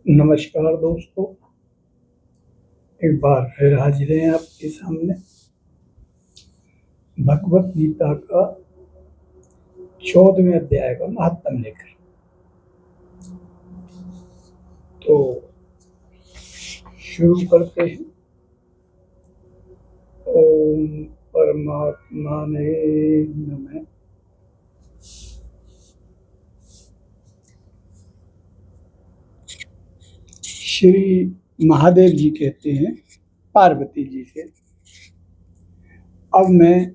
नमस्कार दोस्तों, एक बार फिर हाजिर हैं आपके सामने भगवत गीता का 14वें अध्याय का महात्म्य लेकर। तो शुरू करते हैं। ओम परमात्मने नमः। श्री महादेव जी कहते हैं पार्वती जी से, अब मैं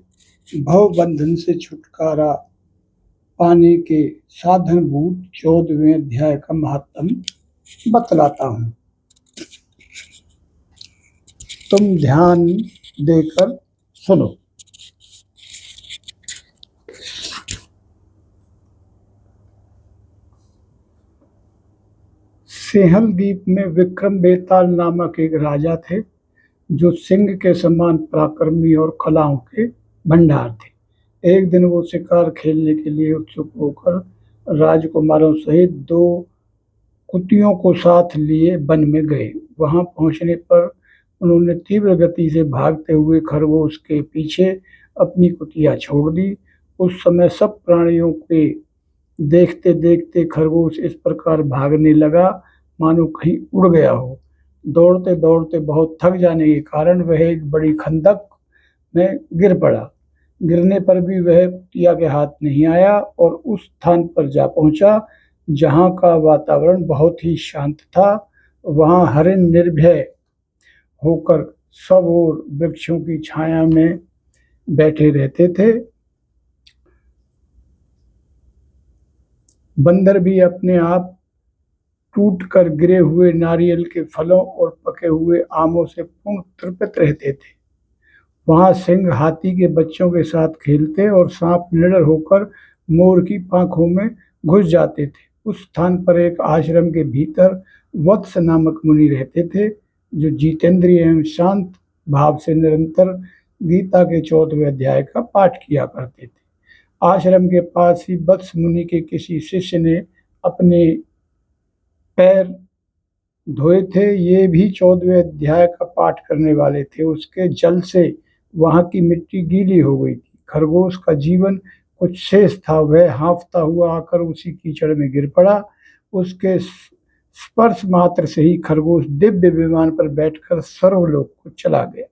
भव बंधन से छुटकारा पाने के साधनभूत 14वें अध्याय का महात्म्य बतलाता हूँ। तुम ध्यान देकर सुनो। सेहल द्वीप में विक्रम बेताल नामक एक राजा थे, जो सिंह के समान पराक्रमी और कलाओं के भंडार थे। एक दिन वो शिकार खेलने के लिए उत्सुक होकर राजकुमारों सहित 2 कुतियों को साथ लिए वन में गए। वहां पहुंचने पर उन्होंने तीव्र गति से भागते हुए खरगोश के पीछे अपनी कुतिया छोड़ दी। उस समय सब प्राणियों के देखते देखते खरगोश इस प्रकार भागने लगा मानो कहीं उड़ गया हो। दौड़ते दौड़ते बहुत थक जाने के कारण वह एक बड़ी खंदक में गिर पड़ा। गिरने पर भी वह कुतिया के हाथ नहीं आया और उस स्थान पर जा पहुंचा जहां का वातावरण बहुत ही शांत था। वहां हरिण निर्भय होकर सब ओर वृक्षों की छाया में बैठे रहते थे। बंदर भी अपने आप टूटकर गिरे हुए नारियल के फलों और पके हुए आमों से पूर्ण तृप्त रहते थे। वहां सिंह हाथी के बच्चों के साथ खेलते और सांप निडर होकर मोर की पांखों में घुस जाते थे। उस स्थान पर एक आश्रम के भीतर वत्स नामक मुनि रहते थे, जो जितेंद्रिय एवं शांत भाव से निरंतर गीता के 14वें अध्याय का पाठ किया करते थे। आश्रम के पास ही वत्स मुनि के किसी शिष्य ने अपने पैर धोए थे। ये भी 14वें अध्याय का पाठ करने वाले थे। उसके जल से वहां की मिट्टी गीली हो गई थी। खरगोश का जीवन कुछ शेष था। वह हाँफता हुआ आकर उसी कीचड़ में गिर पड़ा। उसके स्पर्श मात्र से ही खरगोश दिव्य विमान पर बैठकर सर्वलोक को चला गया।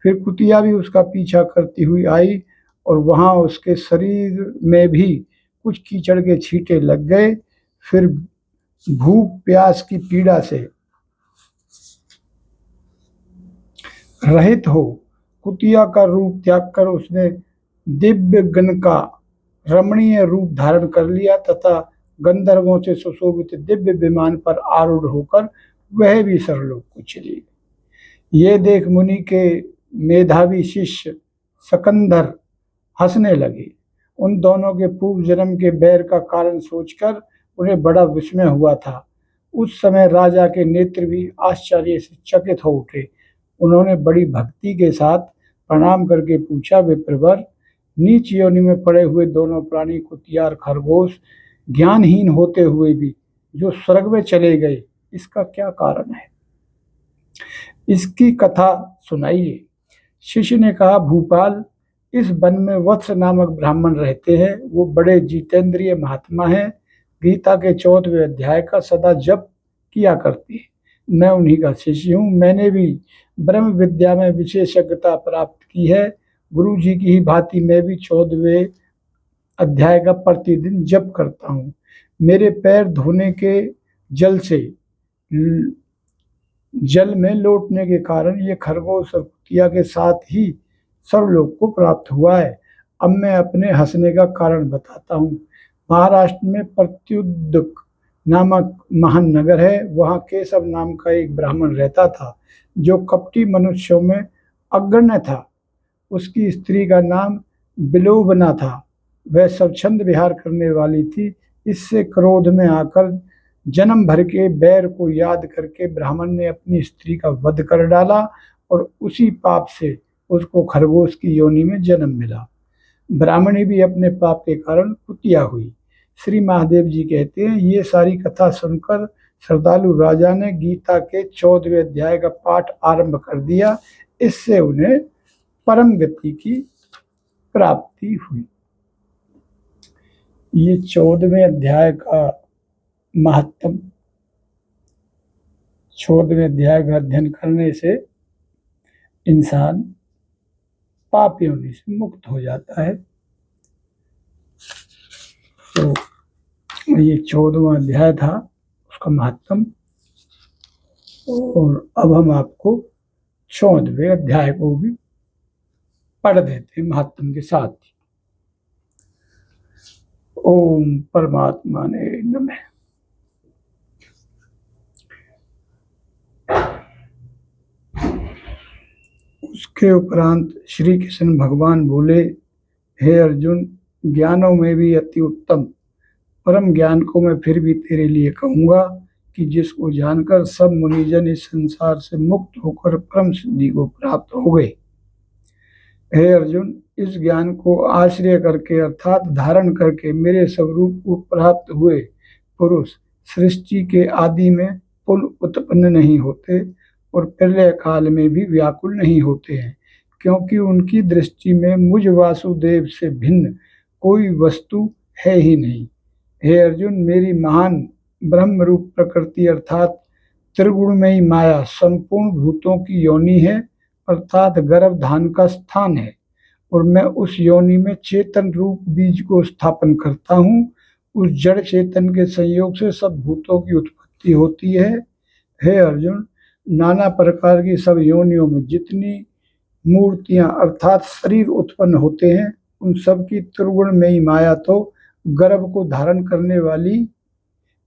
फिर कुतिया भी उसका पीछा करती हुई आई और वहां उसके शरीर में भी कुछ कीचड़ के छींटे लग गए। फिर भूख प्यास की पीड़ा से रहित हो कुतिया का रूप त्याग कर उसने दिव्य गण का रमणीय रूप धारण कर लिया तथा गंधर्वों से सुशोभित दिव्य विमान पर आरूढ़ होकर वह भी सर्वलोक को चली गई। ये देख मुनि के मेधावी शिष्य सकंदर हंसने लगे। उन दोनों के पूर्व जन्म के बैर का कारण सोचकर उन्हें बड़ा विस्मय हुआ था। उस समय राजा के नेत्र भी आश्चर्य से चकित हो उठे। उन्होंने बड़ी भक्ति के साथ प्रणाम करके पूछा, विप्रवर, नीच योनि में पड़े हुए दोनों प्राणी कुतिया और खरगोश ज्ञानहीन होते हुए भी जो स्वर्ग में चले गए, इसका क्या कारण है? इसकी कथा सुनाइए। शिष्य ने कहा, भूपाल, इस वन में वत्स नामक ब्राह्मण रहते हैं। वो बड़े जितेंद्रिय महात्मा हैं। गीता के 14वें अध्याय का सदा जप किया करते हैं। मैं उन्हीं का शिष्य हूँ। मैंने भी ब्रह्म विद्या में विशेषज्ञता प्राप्त की है। गुरु जी की ही भांति मैं भी 14वें अध्याय का प्रतिदिन जप करता हूँ। मेरे पैर धोने के जल से जल में लौटने के कारण ये खरगोश और कुतिया के साथ ही सर्वलोक को प्राप्त हुआ है। अब मैं अपने हंसने का कारण बताता हूँ। महाराष्ट्र में प्रत्युदक नामक महान नगर है। वहाँ केशव नाम का एक ब्राह्मण रहता था, जो कपटी मनुष्यों में अग्रण्य था। उसकी स्त्री का नाम बिलोबना था। वह स्वच्छंद विहार करने वाली थी। इससे क्रोध में आकर जन्म भर के बैर को याद करके ब्राह्मण ने अपनी स्त्री का वध कर डाला और उसी पाप से उसको खरगोश की योनि में जन्म मिला। ब्राह्मणी भी अपने पाप के कारण कुतिया हुई। श्री महादेव जी कहते हैं, ये सारी कथा सुनकर श्रद्धालु राजा ने गीता के 14वें अध्याय का पाठ आरंभ कर दिया। इससे उन्हें परम गति की प्राप्ति हुई। ये 14वें अध्याय का महत्व, 14वें अध्याय का अध्ययन करने से इंसान पाप योनि से मुक्त हो जाता है। तो ये 14वां अध्याय था, उसका महत्व। और अब हम आपको 14वें अध्याय को भी पढ़ देते हैं महत्व के साथ। ओम परमात्मा ने नमः। उसके उपरांत श्री कृष्ण भगवान बोले, हे अर्जुन, ज्ञानों में भी अति उत्तम परम ज्ञान को मैं फिर भी तेरे लिए कहूँगा कि जिसको जानकर सब मुनिजन इस संसार से मुक्त होकर परम सिद्धि को प्राप्त हो गए। हे अर्जुन, इस ज्ञान को आश्रय करके अर्थात धारण करके मेरे स्वरूप को प्राप्त हुए पुरुष सृष्टि के आदि में पुनः उत्पन्न नहीं होते और प्रलय काल में भी व्याकुल नहीं होते हैं, क्योंकि उनकी दृष्टि में मुझ वासुदेव से भिन्न कोई वस्तु है ही नहीं। हे अर्जुन, मेरी महान ब्रह्म रूप प्रकृति अर्थात त्रिगुणमयी माया संपूर्ण भूतों की योनि है, अर्थात गर्भधान का स्थान है, और मैं उस योनि में चेतन रूप बीज को स्थापन करता हूँ। उस जड़ चेतन के संयोग से सब भूतों की उत्पत्ति होती है। हे अर्जुन, नाना प्रकार की सब योनियों में जितनी मूर्तियां अर्थात शरीर उत्पन्न होते हैं, उन सब की त्रिगुणमयी माया तो गर्भ को धारण करने वाली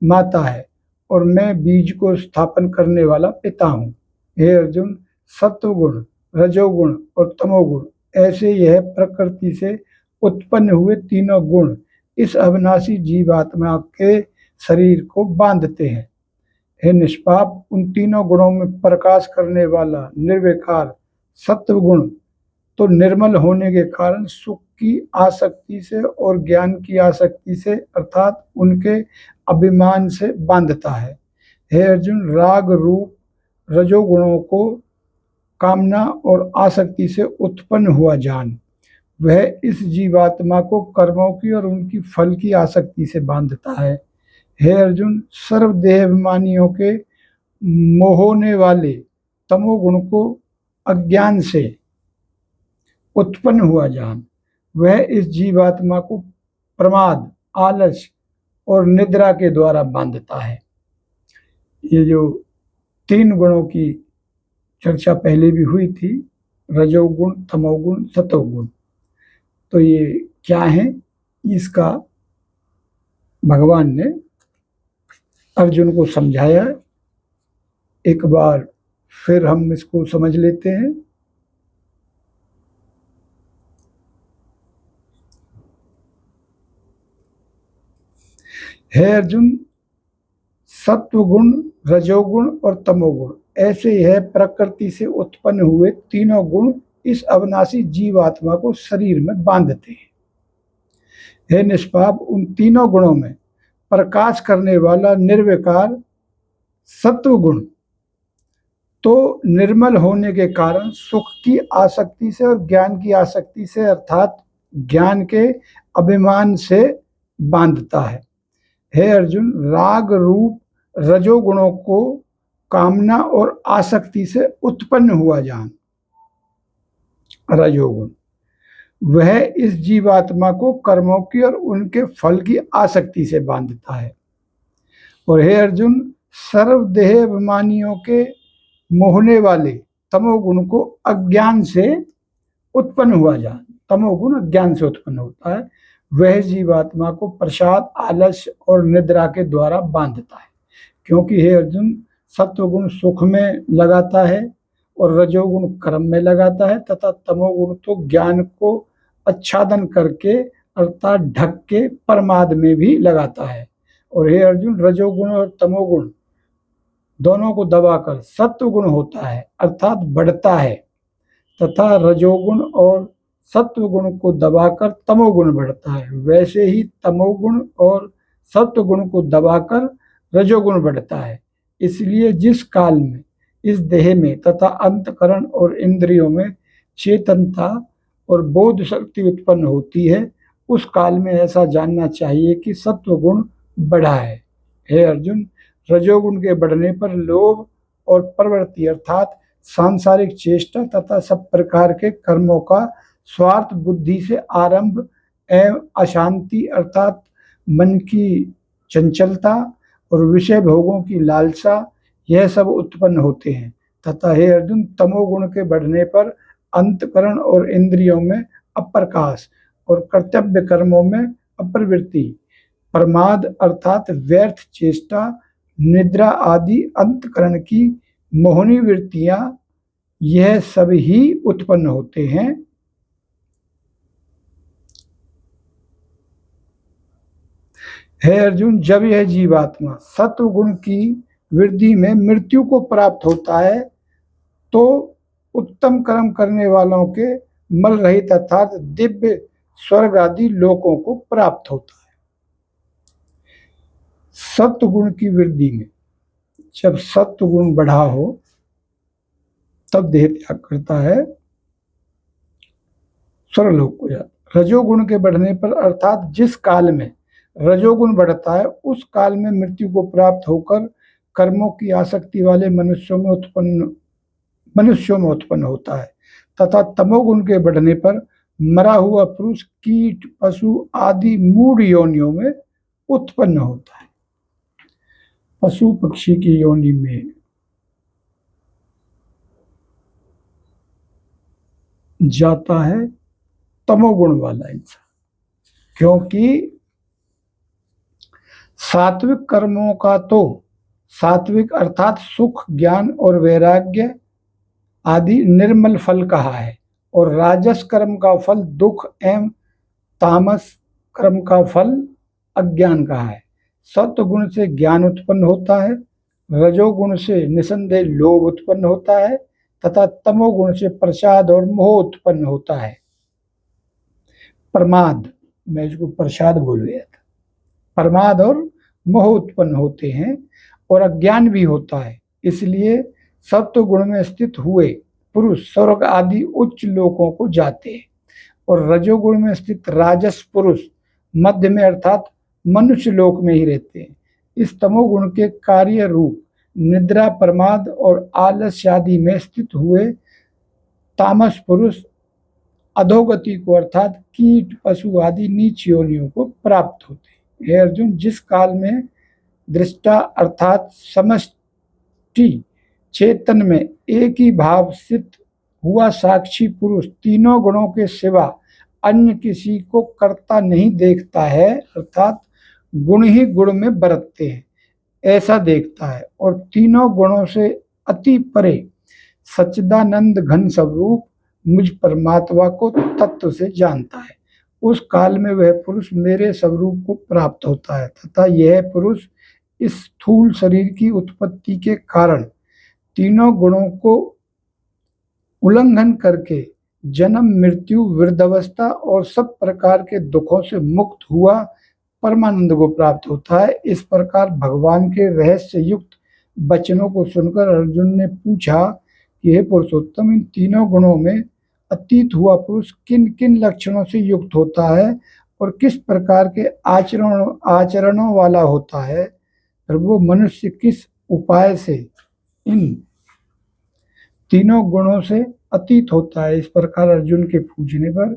माता है, और मैं बीज को स्थापन करने वाला पिता हूँ। हे अर्जुन, सत्वगुण, रजोगुण और तमोगुण ऐसे यह प्रकृति से उत्पन्न हुए तीनों गुण इस अविनाशी जीवात्मा के शरीर को बांधते हैं। हे निष्पाप, उन तीनों गुणों में प्रकाश करने वाला निर्विकार सत्वगुण तो निर्मल होने के कारण सुख की आसक्ति से और ज्ञान की आसक्ति से अर्थात उनके अभिमान से बांधता है। हे अर्जुन, राग रूप रजोगुणों को कामना और आसक्ति से उत्पन्न हुआ जान, वह इस जीवात्मा को कर्मों की और उनकी फल की आसक्ति से बांधता है। हे अर्जुन, सर्वदेहाभिमानियों के मोहने वाले तमोगुण को अज्ञान से उत्पन्न हुआ जान, वह इस जीवात्मा को प्रमाद, आलस और निद्रा के द्वारा बांधता है। ये जो तीन गुणों की चर्चा पहले भी हुई थी, रजोगुण, तमोगुण, सतोगुण, तो ये क्या है, इसका भगवान ने अर्जुन को समझाया। एक बार फिर हम इसको समझ लेते हैं। हे अर्जुन, सत्वगुण, रजोगुण और तमोगुण ऐसे यह प्रकृति से उत्पन्न हुए तीनों गुण इस अविनाशी जीवात्मा को शरीर में बांधते हैं। हे निष्पाप, उन तीनों गुणों में प्रकाश करने वाला निर्विकार सत्वगुण तो निर्मल होने के कारण सुख की आसक्ति से और ज्ञान की आसक्ति से अर्थात ज्ञान के अभिमान से बांधता है। हे अर्जुन, राग रूप रजोगुणों को कामना और आसक्ति से उत्पन्न हुआ जान, रजोगुण, वह इस जीवात्मा को कर्मों की और उनके फल की आसक्ति से बांधता है। और हे अर्जुन, सर्वदेह अभिमानियों के मोहने वाले तमोगुण को अज्ञान से उत्पन्न हुआ जान, तमोगुण अज्ञान से उत्पन्न होता है, वह जीवात्मा को प्रसाद, आलस्य और निद्रा के द्वारा बांधता है। क्योंकि हे अर्जुन, सत्वगुण सुख में लगाता है और रजोगुण कर्म में लगाता है तथा तमोगुण तो ज्ञान को आच्छादन करके अर्थात ढक के प्रमाद में भी लगाता है। और हे अर्जुन, रजोगुण और तमोगुण दोनों को दबाकर सत्वगुण होता है अर्थात बढ़ता है, तथा रजोगुण और सत्वगुण को दबाकर तमोगुण बढ़ता है। वैसे ही तमोगुण और सत्वगुण को दबाकर रजोगुण बढ़ता है। इसलिए जिस काल में इस देह में तथा अंतकरण और इंद्रियों में चेतनता और बोध शक्ति उत्पन्न होती है, उस काल में ऐसा जानना चाहिए कि सत्व गुण बढ़ा है। हे अर्जुन, रजोगुण के बढ़ने पर लोभ और प्रवृत्ति अर्थात सांसारिक चेष्टा तथा सब प्रकार के कर्मों का स्वार्थ बुद्धि से आरंभ एवं अशांति अर्थात मन की चंचलता और विषय भोगों की लालसा, यह सब उत्पन्न होते हैं। तथा हे अर्जुन, तमोगुण के बढ़ने पर अंतकरण और इंद्रियों में अप्रकाश और कर्तव्य कर्मों में अप्रवृत्ति, प्रमाद अर्थात व्यर्थ चेष्टा, निद्रा आदि अंतकरण की मोहनी वृत्तियां, यह सब ही उत्पन्न होते हैं। हे अर्जुन, जब यह जीवात्मा सत्व गुण की वृद्धि में मृत्यु को प्राप्त होता है तो उत्तम कर्म करने वालों के मल रहित अर्थात दिव्य स्वर्ग आदि लोकों को प्राप्त होता है। सत्व गुण की वृद्धि में जब सत्व गुण बढ़ा हो तब देह त्याग करता है, स्वर्गलोक को जाता। रजोगुण के बढ़ने पर अर्थात जिस काल में रजोगुण बढ़ता है उस काल में मृत्यु को प्राप्त होकर कर्मों की आसक्ति वाले मनुष्यों में उत्पन्न होता है तथा तमोगुण के बढ़ने पर मरा हुआ पुरुष कीट पशु आदि मूढ़ योनियों में उत्पन्न होता है। पशु पक्षी की योनि में जाता है तमोगुण वाला इंसान, क्योंकि सात्विक कर्मों का तो सात्विक अर्थात सुख ज्ञान और वैराग्य आदि निर्मल फल कहा है और राजस कर्म का फल दुख एवं तामस कर्म का फल अज्ञान कहा है। सत्व गुण से ज्ञान उत्पन्न होता है, रजोगुण से निसंदेह लोभ उत्पन्न होता है तथा तमोगुण से प्रसाद और मोह उत्पन्न होता है। प्रमाद, मैं इसको प्रसाद बोल गया था, प्रमाद और मोह उत्पन्न होते हैं और अज्ञान भी होता है। इसलिए सत्व गुण में स्थित हुए पुरुष स्वर्ग आदि उच्च लोकों को जाते हैं और रजोगुण में स्थित राजस पुरुष मध्य में अर्थात मनुष्य लोक में ही रहते हैं। इस तमोगुण के कार्य रूप निद्रा प्रमाद और आलस्य आदि में स्थित हुए तामस पुरुष अधोगति को अर्थात कीट पशु आदि नीच योनियों को प्राप्त होते हैं। हे अर्जुन, जिस काल में दृष्टा अर्थात समष्टि चेतन में एक ही भाव स्थित हुआ साक्षी पुरुष तीनों गुणों के सिवा अन्य किसी को कर्ता नहीं देखता है अर्थात गुण ही गुण में बरतते हैं ऐसा देखता है और तीनों गुणों से अति परे सच्चिदानंद घन स्वरूप मुझ परमात्मा को तत्व से जानता है, उस काल में वह पुरुष मेरे स्वरूप को प्राप्त होता है तथा यह पुरुष इस स्थूल शरीर की उत्पत्ति के कारण तीनों गुणों को उल्लंघन करके जन्म मृत्यु वृद्धावस्था और सब प्रकार के दुखों से मुक्त हुआ परमानंद को प्राप्त होता है। इस प्रकार भगवान के रहस्य युक्त वचनों को सुनकर अर्जुन ने पूछा कि हे पुरुषोत्तम, इन तीनों गुणों में अतीत हुआ पुरुष किन किन लक्षणों से युक्त होता है और किस प्रकार के आचरणों वाला होता है, और वो मनुष्य किस उपाय से इन तीनों गुणों से अतीत होता है। इस प्रकार अर्जुन के पूछने पर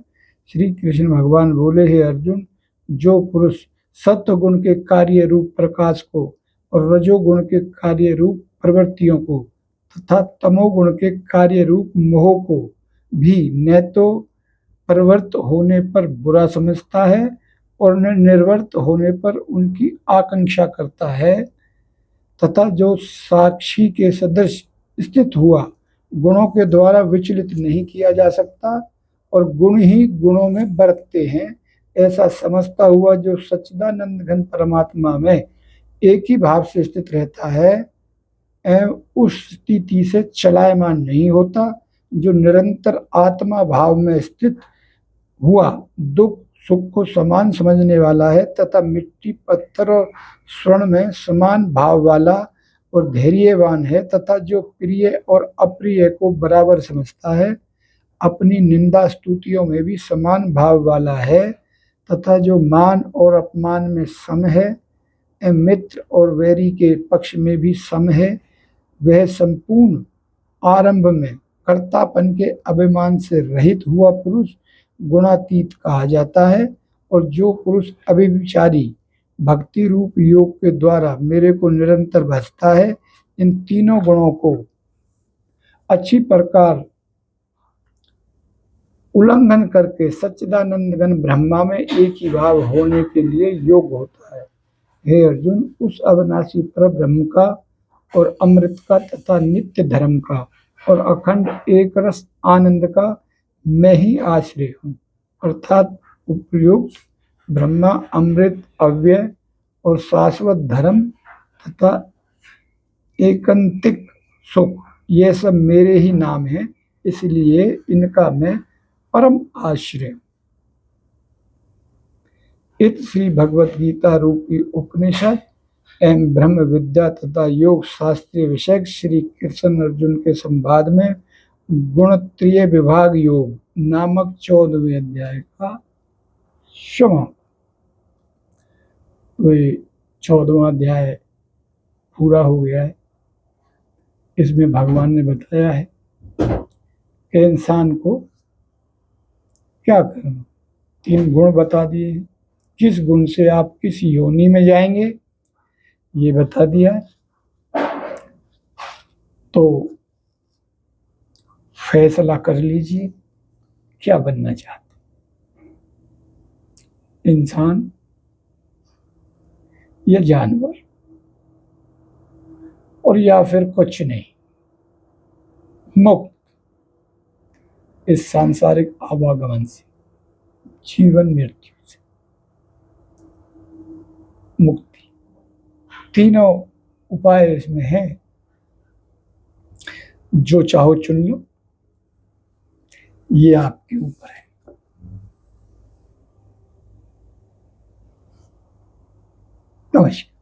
श्री कृष्ण भगवान बोले, हे अर्जुन, जो पुरुष सत्व गुण के कार्य रूप प्रकाश को और रजोगुण के कार्य रूप प्रवृत्तियों को तथा तमोगुण के कार्य रूप मोह को भी न तो प्रवृत्त होने पर बुरा समझता है और न निर्वृत्त होने पर उनकी आकांक्षा करता है तथा जो साक्षी के सदृश स्थित हुआ गुणों के द्वारा विचलित नहीं किया जा सकता और गुण ही गुणों में बरतते हैं, ऐसा समझता हुआ जो सच्चिदानंद घन परमात्मा में एक ही भाव से स्थित रहता है एवं उस स्थिति से चलायमान नहीं होता, जो निरंतर आत्मा भाव में स्थित हुआ दुख सुख को समान समझने वाला है तथा मिट्टी पत्थर और स्वर्ण में समान भाव वाला और धैर्यवान है तथा जो प्रिय और अप्रिय को बराबर समझता है, अपनी निंदा स्तुतियों में भी समान भाव वाला है तथा जो मान और अपमान में सम है, मित्र और वैरी के पक्ष में भी सम है, वह संपूर्ण आरंभ में कर्तापन के अभिमान से रहित हुआ पुरुष गुणातीत कहा जाता है। और जो पुरुष अभिविचारी भक्ति रूप योग के द्वारा मेरे को निरंतर भजता है, इन तीनों गुणों को अच्छी प्रकार उल्लंघन करके सच्चिदानंद घन ब्रह्मा में एक ही भाव होने के लिए योग्य होता है। हे अर्जुन, उस अविनाशी पर ब्रह्म का और अमृत का तथा नित्य धर्म का और अखंड एक रस आनंद का मैं ही आश्रय हूँ, अर्थात उपयुक्त ब्रह्मा, अमृत, अव्यय और शाश्वत धर्म तथा एकांतिक सुख, ये सब मेरे ही नाम है, इसलिए इनका मैं परम आश्रय। इत श्री भगवत गीता रूपी उपनिषद एवं ब्रह्म विद्या तथा योग शास्त्रीय विषय श्री कृष्ण अर्जुन के संवाद में गुणत्रिय विभाग योग नामक 14वें अध्याय का समाप्त। तो 14वां अध्याय पूरा हो गया है। इसमें भगवान ने बताया है कि इंसान को क्या करना। 3 गुण बता दिए हैं। किस गुण से आप किस योनि में जाएंगे ये बता दिया है। तो फैसला कर लीजिए क्या बनना चाहते, इंसान या जानवर, और या फिर कुछ नहीं, मुक्त इस सांसारिक आवागमन से, जीवन मृत्यु से मुक्ति। तीनों उपाय इसमें है, जो चाहो चुन लो, ये आपके ऊपर है। नमस्कार।